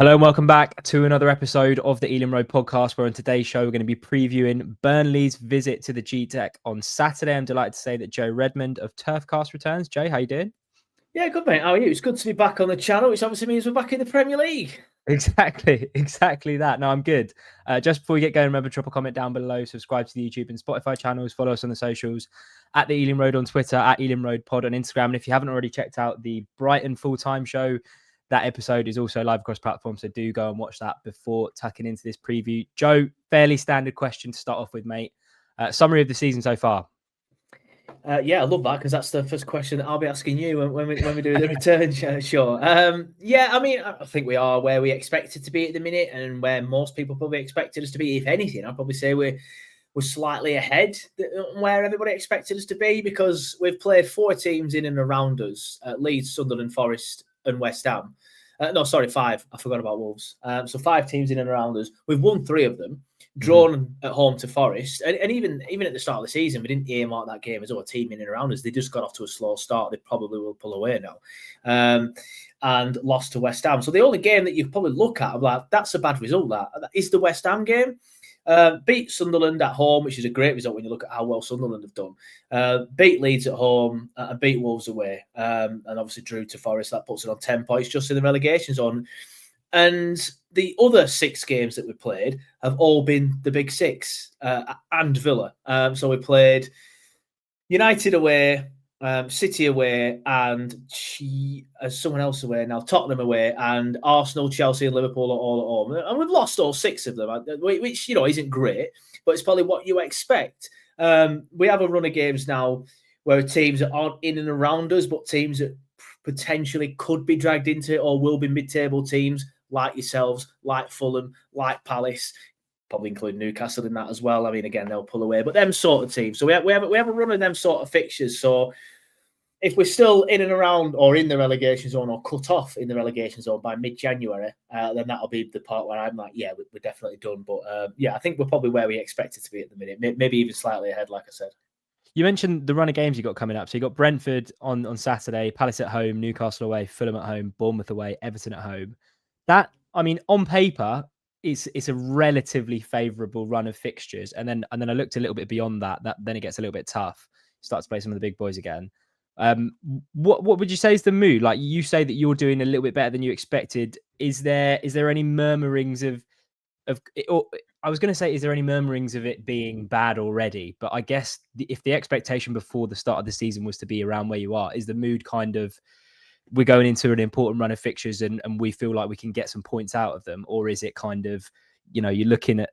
Hello and welcome back to another episode of the Ealing Road podcast, where on today's show we're going to be previewing Burnley's visit to the Gtech on Saturday. I'm delighted to say that Redmond of Turfcast returns. Jay, how you doing? Yeah, good mate. How are you? It's good to be back on the channel, which obviously means we're back in the Premier League. Exactly that. No, I'm good. Just before we get going, remember to drop a comment down below, subscribe to the YouTube and Spotify channels, follow us on the socials at the Ealing Road on Twitter, at Ealing Road Pod on Instagram. And if you haven't already checked out the Brighton full-time show, that episode is also live across platforms, so do go and watch that before tucking into this preview. Joe, fairly standard question to start off with, mate. Summary of the season so far. Yeah, I love that because that's the first question that I'll be asking you when we do the return show. Yeah, I mean, I think we are where we expected to be at the minute, and where most people probably expected us to be. If anything, I'd probably say we're slightly ahead where everybody expected us to be, because we've played 4 teams in and around us: Leeds, Sunderland, Forest, and West Ham. No, sorry, 5. I forgot about Wolves. So 5 teams in and around us. We've won 3 of them, drawn at home to Forest. And even at the start of the season, we didn't earmark that game as a team in and around us. They just got off to a slow start. They probably will pull away now. And lost to West Ham. So the only game that you probably look at, I'm like, that's a bad result. That is the West Ham game. Beat Sunderland at home, which is a great result when you look at how well Sunderland have done. Beat Leeds at home and beat Wolves away. And obviously drew to Forest. That puts it on 10 points just in the relegation zone. And the other 6 games that we played have all been the big 6 and Villa. So we played United away, City away, and someone else away now, Tottenham away, and Arsenal, Chelsea, and Liverpool are all at home. And we've lost all 6 of them, which isn't great, but it's probably what you expect. We have a run of games now where teams that aren't in and around us, but teams that potentially could be dragged into it or will be mid-table teams, like yourselves, like Fulham, like Palace. Probably include Newcastle in that as well. I mean, again, they'll pull away, but them sort of teams. So we have a run of them sort of fixtures. So if we're still in and around or in the relegation zone or cut off in the relegation zone by mid-January, then that'll be the part where I'm like, yeah, we're definitely done. But yeah, I think we're probably where we expect it to be at the minute, maybe even slightly ahead, like I said. You mentioned the run of games you got coming up. So you got Brentford on Saturday, Palace at home, Newcastle away, Fulham at home, Bournemouth away, Everton at home. That, I mean, on paper, it's a relatively favourable run of fixtures. And then I looked a little bit beyond that. Then it gets a little bit tough. Start to play some of the big boys again. What would you say is the mood? Like, you say that you're doing a little bit better than you expected. Is there any murmurings of or I was going to say, is there any murmurings of it being bad already? But I guess if the expectation before the start of the season was to be around where you are, is the mood kind of, we're going into an important run of fixtures and we feel like we can get some points out of them? Or is it kind of, you're looking at,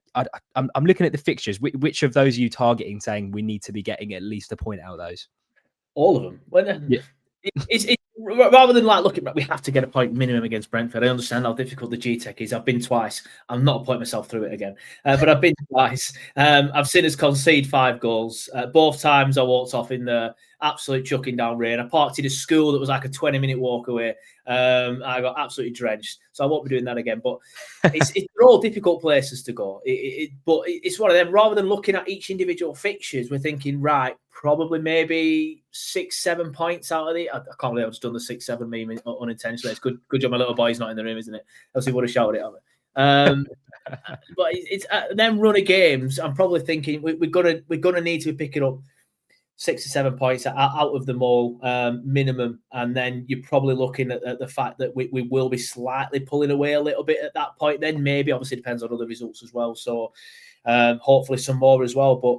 I'm looking at the fixtures. Which of those are you targeting, saying we need to be getting at least a point out of those? All of them. Yeah. It's rather than like looking, we have to get a point minimum against Brentford. I understand how difficult the Gtech is. I've been twice. I'm not putting myself through it again, but I've been twice. I've seen us concede 5 goals. Both times I walked off in the absolute chucking down rain. I parked in a school that was like a 20-minute walk away. I got absolutely drenched, so I won't be doing that again. But they're all difficult places to go. But it's one of them. Rather than looking at each individual fixtures, we're thinking, right, probably maybe 6-7 points out of it. I can't believe I've just done the 6-7 meme unintentionally. It's good job my little boy's not in the room, isn't it? Else he would have shouted it at me. But it's them run of games. I'm probably thinking we're gonna need to be picking up 6 or 7 points out of them all, minimum. And then you're probably looking at the fact that we will be slightly pulling away a little bit at that point. Then maybe, obviously, depends on other results as well. So hopefully some more as well. But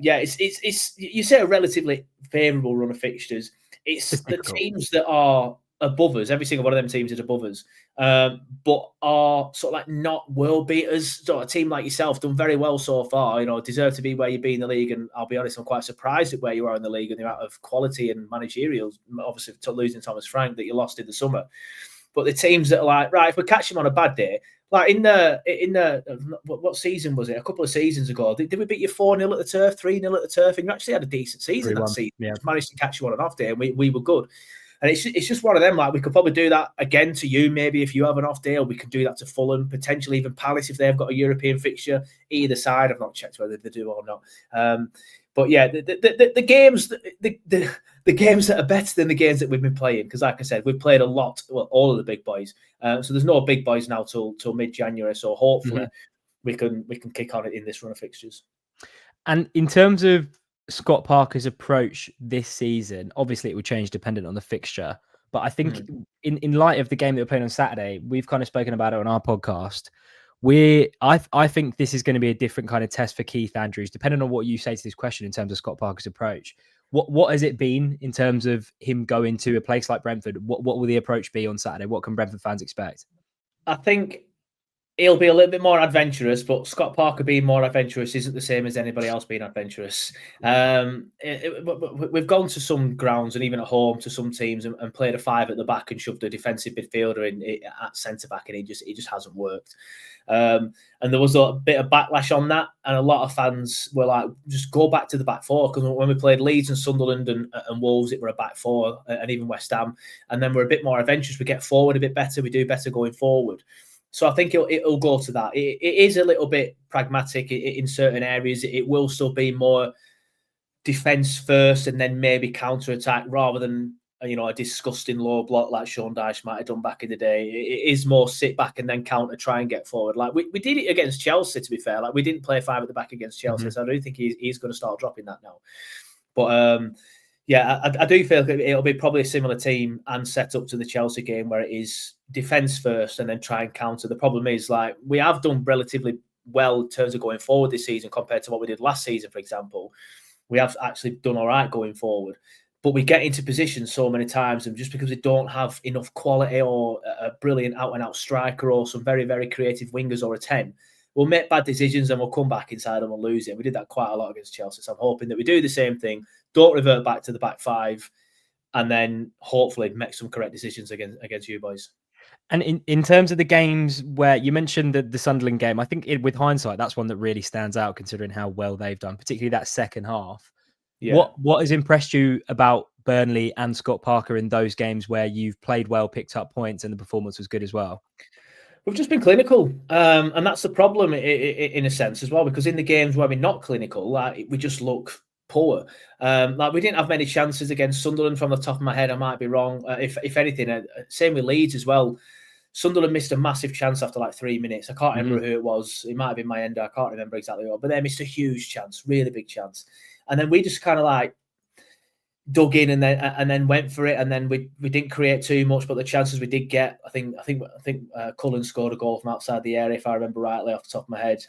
yeah, it's you say a relatively favourable run of fixtures. It's the teams that are above us. Every single one of them teams is above us, but are sort of like not world beaters. So a team like yourself done very well so far. Deserve to be where you be in the league. And I'll be honest, I'm quite surprised at where you are in the league and the amount of quality and managerial. Obviously, to losing Thomas Frank that you lost in the summer. But the teams that are like, right, if we catch him on a bad day, like in the what season was it? A couple of seasons ago, did we beat you 4-0 at the Turf, 3-0 at the Turf? And you actually had a decent season that season. Yeah. Managed to catch you on an off day, and we were good. And it's just one of them. Like, we could probably do that again to you, maybe if you have an off day, or we could do that to Fulham, potentially even Palace if they've got a European fixture. Either side, I've not checked whether they do or not. But yeah, the games, the games that are better than the games that we've been playing, because like I said, we've played a lot, well, all of the big boys. So there's no big boys now till mid-January. So hopefully we can kick on it in this run of fixtures. And in terms of Scott Parker's approach this season, obviously it will change dependent on the fixture. But I think in light of the game that we're playing on Saturday, we've kind of spoken about it on our podcast. I think this is going to be a different kind of test for Keith Andrews, depending on what you say to this question in terms of Scott Parker's approach. What has it been in terms of him going to a place like Brentford? What will the approach be on Saturday? What can Brentford fans expect? I think he'll be a little bit more adventurous, but Scott Parker being more adventurous isn't the same as anybody else being adventurous. We've gone to some grounds and even at home to some teams and played a 5 at the back and shoved a defensive midfielder in at centre back, and it just hasn't worked. And there was a bit of backlash on that, and a lot of fans were like, just go back to the back four, because when we played Leeds and Sunderland and Wolves, it were a back four, and even West Ham, and then we're a bit more adventurous. We get forward a bit better, we do better going forward. So I think it'll go to that. It is a little bit pragmatic in certain areas. It will still be more defence first and then maybe counter-attack, rather than a disgusting low block like Sean Dyche might have done back in the day. It is more sit back and then counter, try and get forward. Like we did it against Chelsea, to be fair. Like, we didn't play 5 at the back against Chelsea, so I do think he's going to start dropping that now. But yeah, I do feel like it'll be probably a similar team and set up to the Chelsea game, where it is defence first and then try and counter. The problem is, like, we have done relatively well in terms of going forward this season compared to what we did last season, for example. We have actually done all right going forward, but we get into positions so many times, and just because we don't have enough quality or a brilliant out-and-out striker or some very, very creative wingers or a 10, we'll make bad decisions and we'll come back inside and we'll lose it. We did that quite a lot against Chelsea, so I'm hoping that we do the same thing, don't revert back to the back 5, and then hopefully make some correct decisions against you boys. And in terms of the games where you mentioned the Sunderland game, I think with hindsight, that's one that really stands out considering how well they've done, particularly that second half. Yeah. What has impressed you about Burnley and Scott Parker in those games where you've played well, picked up points, and the performance was good as well? We've just been clinical, and that's the problem in a sense as well, because in the games where we're not clinical, like, we just look poor. Like, we didn't have many chances against Sunderland from the top of my head. I might be wrong. If anything, same with Leeds as well. Sunderland missed a massive chance after like 3 minutes. I can't remember who it was. It might have been my ender. I can't remember exactly what, but they missed a huge chance, really big chance. And then we just kind of like dug in and then went for it, and then we didn't create too much, but the chances we did get, I think Cullen scored a goal from outside the area, if I remember rightly off the top of my head.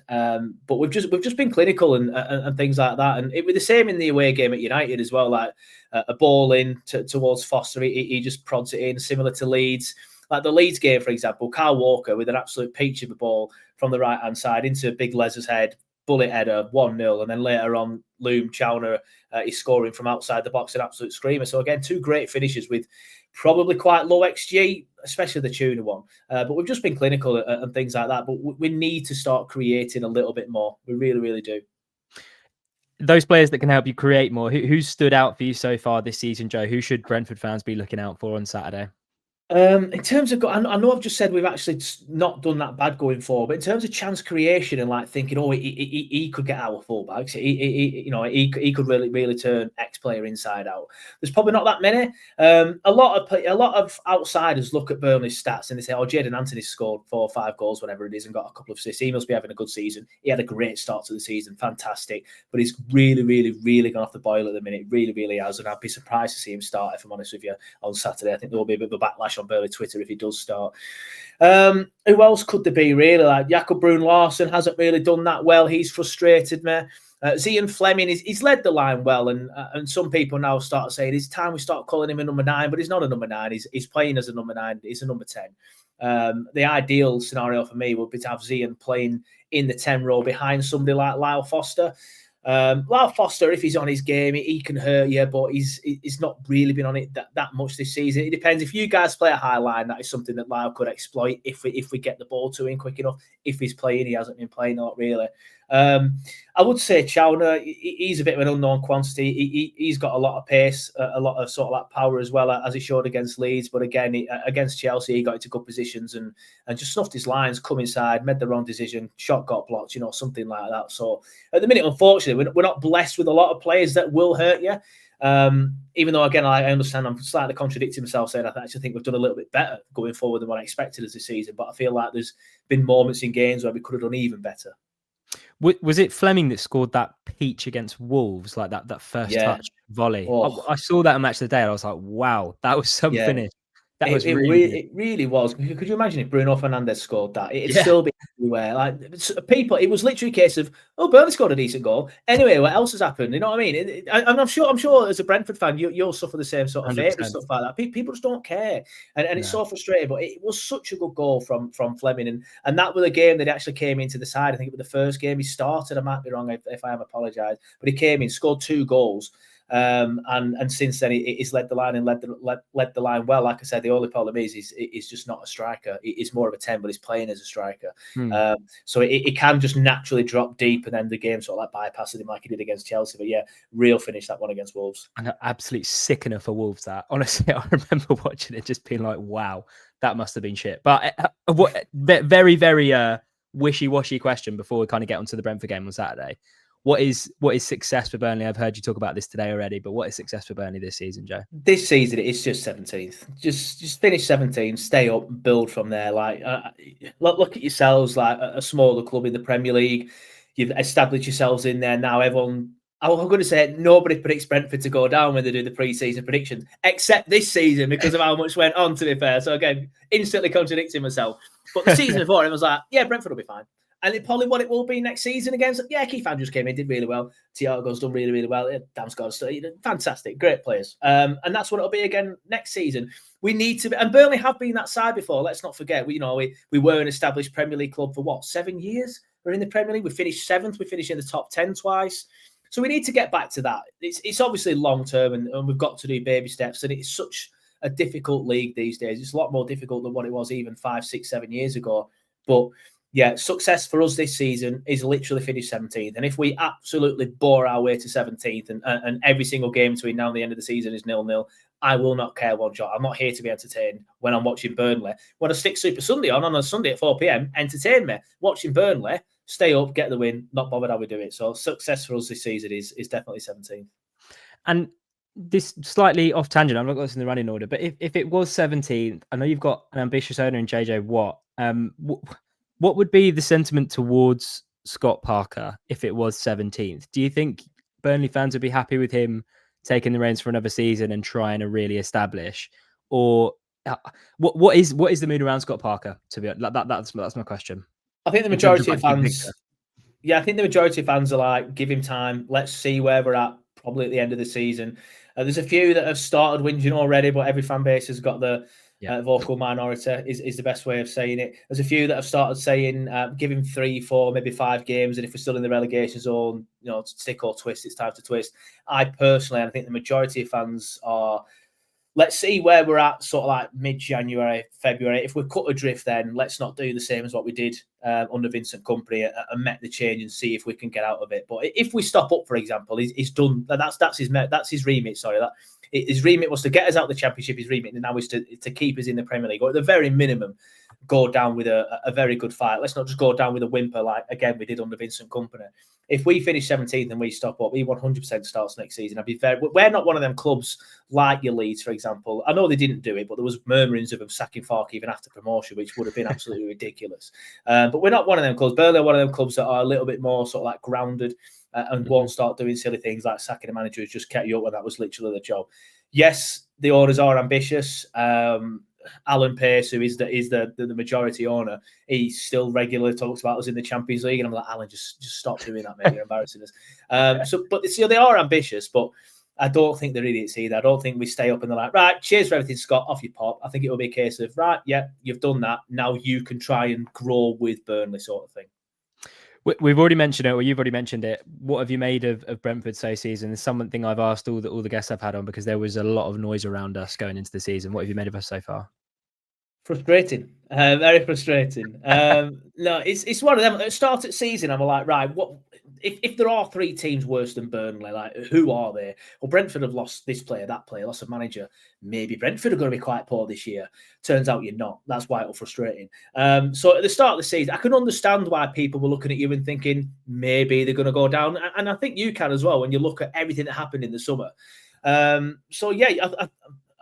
But we've just been clinical and things like that, and it was the same in the away game at United as well. Like a ball in towards Foster, he just prods it in, similar to Leeds. Like the Leeds game, for example, Kyle Walker with an absolute peach of a ball from the right hand side into Big Les's head. Bullet header, 1-0, and then later on, Loom Chowner is scoring from outside the box, an absolute screamer. So again, 2 great finishes with probably quite low XG, especially the Tuna one. But we've just been clinical and things like that. But we need to start creating a little bit more. We really, really do. Those players that can help you create more, who's stood out for you so far this season, Joe? Who should Brentford fans be looking out for on Saturday? In terms of, I know I've just said we've actually not done that bad going forward, but in terms of chance creation and like thinking, oh, he could get our fullbacks, he could really turn X player inside out. There's probably not that many. A lot of outsiders look at Burnley's stats and they say, oh, Jadon Anthony scored 4 or 5 goals, whatever it is, and got a couple of assists. He must be having a good season. He had a great start to the season, fantastic, but he's really gone off the boil at the minute. Really has, and I'd be surprised to see him start, if I'm honest with you, on Saturday. I think there will be a bit of a backlash on Burnley Twitter if he does start. Who else could there be, really? Like Jakob Brun-Larsen hasn't really done that well. He's frustrated me. Zian Fleming, he's led the line well, and some people now start saying it's time we start calling him a number 9, but he's not a number 9. He's playing as a number 9. He's a number 10. The ideal scenario for me would be to have Zian playing in the 10 role behind somebody like Lyle Foster. Lyle Foster, if he's on his game, he can hurt you, but he's not really been on it that much this season. It depends. If you guys play a high line, that is something that Lyle could exploit if we get the ball to him quick enough. If he's playing, he hasn't been playing a lot, really. I would say Chowner, he's a bit of an unknown quantity. He's got a lot of pace, a lot of sort of like power as well, as he showed against Leeds. But again, against Chelsea, he got into good positions and just snuffed his lines, come inside, made the wrong decision, shot got blocked, something like that. So at the minute, unfortunately, we're not blessed with a lot of players that will hurt you. Even though, again, I understand I'm slightly contradicting myself, saying I actually think we've done a little bit better going forward than what I expected as a season. But I feel like there's been moments in games where we could have done even better. Was it Fleming that scored that peach against Wolves, like that first touch volley? Oh. I saw that in Match of the Day. And I was like, wow, that was some finish. That was really good. It really was. Could you imagine if Bruno Fernandes scored that? It'd still be everywhere. Like people, it was literally a case of, Burnley scored a decent goal. Anyway, what else has happened? You know what I mean? I'm sure as a Brentford fan, you'll suffer the same sort of fate with stuff like that. People just don't care, and it's so frustrating. But it was such a good goal from Fleming, and that was a game that actually came into the side. I think it was the first game he started. I might be wrong if I am, apologise, but he came in, scored 2 goals. And since then he's led the line and led the line well. Like I said, the only problem is he's just not a striker. He's more of a 10, but he's playing as a striker. So it can just naturally drop deep, and then the game sort of like bypasses him like he did against Chelsea. But yeah, real finish that one against Wolves. An absolute sickener for Wolves. That honestly, I remember watching it, just being like, wow, that must have been shit. But very, very wishy-washy question before we kind of get onto the Brentford game on Saturday. What is success for Burnley? I've heard you talk about this today already, but what is success for Burnley this season, Joe? This season, it's just 17th. Just finish 17th, stay up, build from there. Like, look at yourselves, like a smaller club in the Premier League. You've established yourselves in there now. Everyone, I'm going to say nobody predicts Brentford to go down when they do the pre-season predictions, except this season because of how much went on, to be fair. So again, instantly contradicting myself. But the season before, it was like, yeah, Brentford will be fine. And it's probably what it will be next season against. Yeah, Keith Andrews came in, did really well. Thiago's done really, really well. Damsgaard's fantastic, great players. And that's what it'll be again next season. We need to be, and Burnley have been that side before. Let's not forget. We were an established Premier League club for what, 7 years? We're in the Premier League. We finished 7th. We finished in the top 10 twice. So we need to get back to that. It's obviously long term, and we've got to do baby steps. And it's such a difficult league these days. It's a lot more difficult than what it was even 5, 6, 7 years ago. But yeah, success for us this season is literally finish 17th. And if we absolutely bore our way to 17th and every single game between now and the end of the season is 0-0, I will not care one jot. I'm not here to be entertained when I'm watching Burnley. When I stick Super Sunday on a Sunday at 4 p.m, entertain me. Watching Burnley, stay up, get the win, not bothered how we do it. So success for us this season is definitely 17th. And this slightly off tangent, I'm not going to in the running order, but if it was 17th, I know you've got an ambitious owner in JJ Watt. What would be the sentiment towards Scott Parker if it was 17th? Do you think Burnley fans would be happy with him taking the reins for another season and trying to really establish? Or what is the mood around Scott Parker? To be that's my question. I think the majority of fans, I think the majority of fans are like, give him time. Let's see where we're at. Probably at the end of the season. There's a few that have started whinging already, but every fan base has got the vocal minority is the best way of saying it. There's a few that have started saying, give him 3, 4, maybe 5 games, and if we're still in the relegation zone, stick or twist, it's time to twist. I personally, I think the majority of fans are, let's see where we're at, sort of like mid-January, February. If we're cut adrift, then let's not do the same as what we did under Vincent Kompany and make the change and see if we can get out of it. But if we stop up, for example, he's done. That's his remit. Sorry, his remit was to get us out of the Championship. His remit now is to keep us in the Premier League, or at the very minimum, go down with a very good fight. Let's not just go down with a whimper like again we did under Vincent Kompany. If we finish 17th and we stop up, he 100% starts next season. We're not one of them clubs like your Leeds, for example. I know they didn't do it, but there was murmurings of him sacking Farke even after promotion, which would have been absolutely ridiculous. But we're not one of them clubs. Burnley are one of them clubs that are a little bit more sort of like grounded and won't start doing silly things like sacking a manager who's just kept you up when that was literally the job. Yes, the owners are ambitious. Alan Pace, who is the majority owner, he still regularly talks about us in the Champions League, and I'm like, Alan, just stop doing that, mate. You're embarrassing us. But they are ambitious, but I don't think they're idiots either. I don't think we stay up and they're like, right, cheers for everything, Scott, off you pop. I think it will be a case of, right, yeah, you've done that. Now you can try and grow with Burnley, sort of thing. We've already mentioned it, or you've already mentioned it. What have you made of Brentford so season? It's something I've asked all the guests I've had on because there was a lot of noise around us going into the season. What have you made of us so far? Frustrating. Very frustrating. No, it's one of them. At the start of the season, I'm like, right, what if there are three teams worse than Burnley, like who are they? Well, Brentford have lost this player, that player, lost a manager. Maybe Brentford are going to be quite poor this year. Turns out you're not. That's why it's frustrating. So at the start of the season, I can understand why people were looking at you and thinking maybe they're going to go down. And I think you can as well when you look at everything that happened in the summer. So yeah,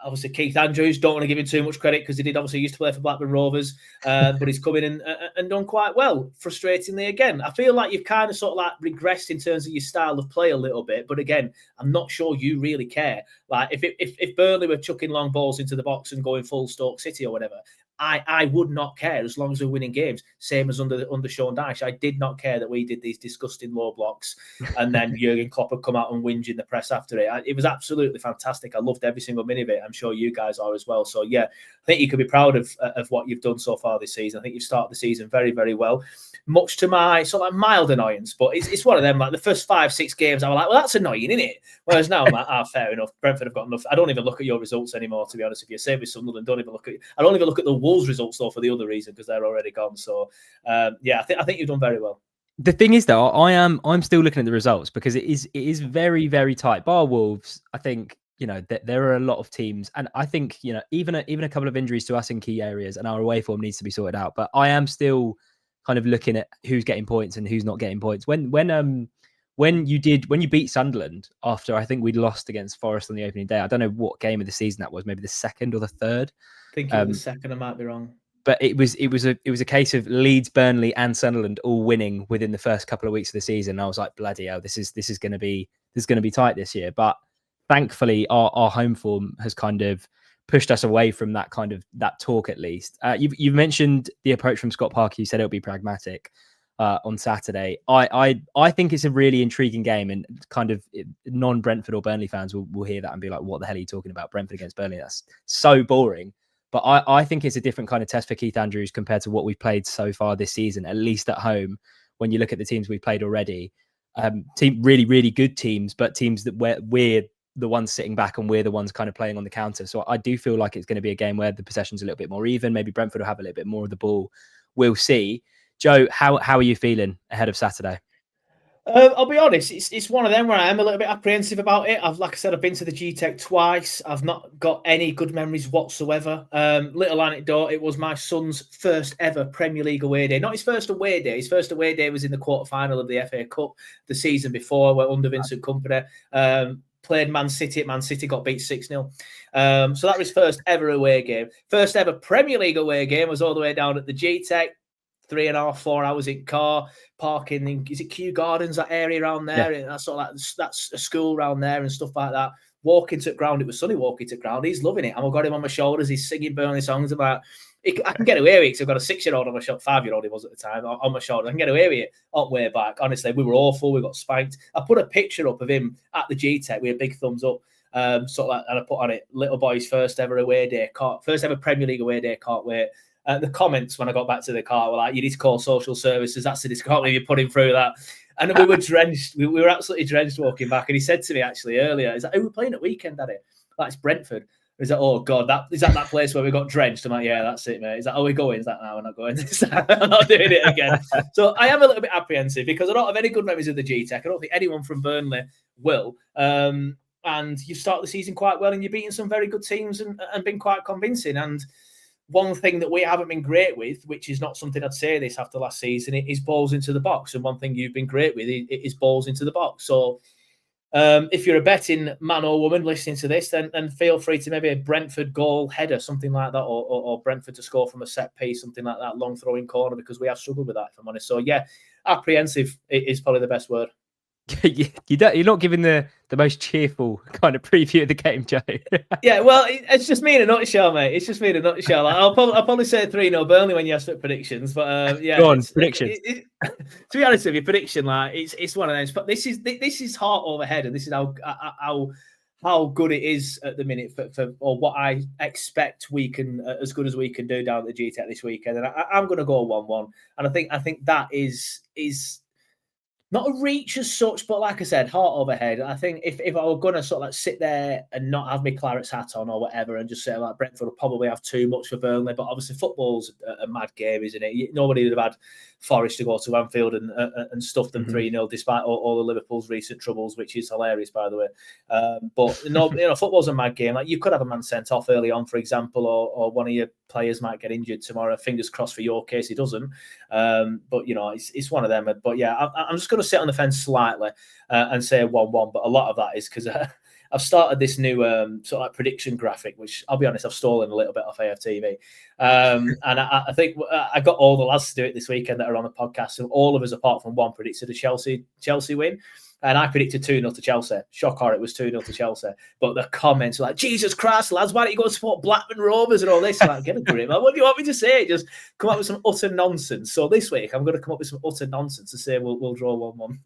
obviously Keith Andrews, don't want to give him too much credit because he did obviously used to play for Blackburn Rovers, but he's come in and done quite well. Frustratingly, again, I feel like you've kind of sort of like regressed in terms of your style of play a little bit. But again, I'm not sure you really care. Like if Burnley were chucking long balls into the box and going full Stoke City or whatever, I would not care as long as we're winning games. Same as under Sean Dyche. I did not care that we did these disgusting low blocks and then Jurgen Klopp had come out and whinge in the press after it. It was absolutely fantastic. I loved every single minute of it. I'm sure you guys are as well. So yeah, I think you could be proud of what you've done so far this season. I think you've started the season very, very well. Much to my sort of like mild annoyance, but it's one of them. Like the first 5-6 games, I was like, well, that's annoying, isn't it? Whereas now I'm like, fair enough. Brentford have got enough. I don't even look at your results anymore, to be honest with you. Same with Sunderland. I don't even look at the Wolves results though for the other reason because they're already gone. So yeah, I think you've done very well. The thing is, though, I'm still looking at the results because it is very, very tight. Bar Wolves, I think there are a lot of teams, and I think even a couple of injuries to us in key areas, and our away form needs to be sorted out. But I am still kind of looking at who's getting points and who's not getting points. When you beat Sunderland after I think we'd lost against Forest on the opening day, I don't know what game of the season that was, maybe the second or the third. I think it was the second. I might be wrong. But it was a case of Leeds, Burnley, and Sunderland all winning within the first couple of weeks of the season. I was like, bloody hell, this is going to be tight this year. But thankfully, our home form has kind of pushed us away from that talk at least. You've mentioned the approach from Scott Parker. You said it'll be pragmatic on Saturday. I think it's a really intriguing game, and kind of non-Brentford or Burnley fans will hear that and be like, what the hell are you talking about? Brentford against Burnley? That's so boring. But I think it's a different kind of test for Keith Andrews compared to what we've played so far this season, at least at home. When you look at the teams we've played already, really, really good teams, but teams that we're the ones sitting back and we're the ones kind of playing on the counter. So I do feel like it's going to be a game where the possession's a little bit more even. Maybe Brentford will have a little bit more of the ball. We'll see. Joe, how are you feeling ahead of Saturday? I'll be honest, it's one of them where I am a little bit apprehensive about it. Like I said, I've been to the Gtech twice. I've not got any good memories whatsoever. Little anecdote, it was my son's first ever Premier League away day. Not his first away day. His first away day was in the quarter-final of the FA Cup the season before, where under Vincent Kompany. Played Man City. Man City got beat 6-0. So that was his first ever away game. First ever Premier League away game was all the way down at the Gtech. 3.5, 4 hours in car, parking in, is it Kew Gardens, that area around there? Yeah. That's sort of like, that's a school around there and stuff like that. Walking to the ground, it was sunny walking to the ground. He's loving it. I've got him on my shoulders. He's singing Burnley songs about. I can get away with it because I've got a 6-year-old on my shoulder, 5-year-old he was at the time, on my shoulder. I can get away with it on way back. Honestly, we were awful. We got spanked. I put a picture up of him at the Gtech with a big thumbs up. Sort of like, and I put on it, little boy's first ever away day, first ever Premier League away day, can't wait. The comments when I got back to the car were like, you need to call social services. That's the can't believe you're putting through that. And we were drenched. We were absolutely drenched walking back. And he said to me actually earlier, is that who we're playing at weekend, Daddy? Like, it's Brentford. Is that, oh God, is that place where we got drenched? I'm like, yeah, that's it, mate. Is that, are we going? Is that, no, we're not going. I'm not doing it again. So I am a little bit apprehensive because I don't have any good memories of the Gtech. I don't think anyone from Burnley will. And you start the season quite well and you're beating some very good teams and been quite convincing. And one thing that we haven't been great with, which is not something I'd say this after last season, is balls into the box. And one thing you've been great with is balls into the box. So if you're a betting man or woman listening to this, then feel free to maybe a Brentford goal header, something like that, or Brentford to score from a set piece, something like that, long throwing corner, because we have struggled with that, if I'm honest. So yeah, apprehensive is probably the best word. You're not giving the most cheerful kind of preview of the game, Joe. Yeah, well, it's just me in a nutshell, mate. It's just me in a nutshell. I'll probably say 3-0 Burnley when you ask for predictions, but yeah. Go on, predictions. To be honest with you, prediction, like it's one of those. But this is heart over head, and this is how good it is at the minute for or what I expect we can as good as we can do down at the Gtech this weekend. And I'm going to go 1-1, and I think that is Not a reach as such, but like I said, heart over head. I think if I were going to sort of like sit there and not have my Clarets hat on or whatever and just say like Brentford will probably have too much for Burnley, but obviously football's a mad game, isn't it? Nobody would have had Forest to go to Anfield and stuff them 3-0 despite all of Liverpool's recent troubles, which is hilarious, by the way. But no, football's a mad game. Like you could have a man sent off early on, for example, or one of your players might get injured tomorrow. Fingers crossed for your case, he doesn't. But it's one of them. But yeah, I'm just going to sit on the fence slightly and say 1-1. But a lot of that is because I've started this new sort of like prediction graphic, which I'll be honest, I've stolen a little bit off AFTV. And I think I got all the lads to do it this weekend that are on the podcast. So all of us, apart from one, predicted a Chelsea win. And I predicted 2-0 to Chelsea. Shock horror, it was 2-0 to Chelsea. But the comments were like, Jesus Christ, lads, why don't you go support Blackburn Rovers and all this? Like, get a grip. Like, what do you want me to say? Just come up with some utter nonsense. So this week, I'm going to come up with some utter nonsense to say we'll draw 1-1.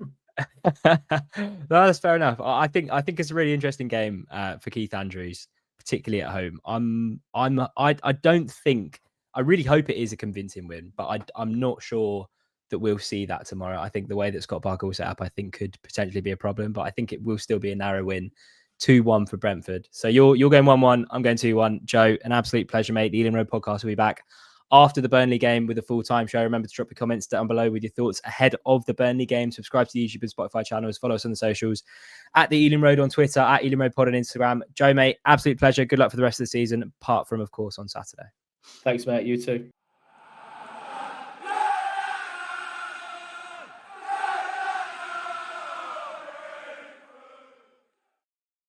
No, that's fair enough. I think it's a really interesting game for Keith Andrews, particularly at home. I don't think, I really hope it is a convincing win, but I'm not sure that we'll see that tomorrow. I think the way that Scott Parker will set up, I think could potentially be a problem, but I think it will still be a narrow win. 2-1 for Brentford. So you're going 1-1. I'm going 2-1. Joe, an absolute pleasure, mate. The Ealing Road podcast will be back after the Burnley game with a full-time show. Remember to drop your comments down below with your thoughts ahead of the Burnley game. Subscribe to the YouTube and Spotify channels. Follow us on the socials at the Ealing Road on Twitter, at Ealing Road Pod on Instagram. Joe, mate, absolute pleasure. Good luck for the rest of the season, apart from, of course, on Saturday. Thanks, mate. You too.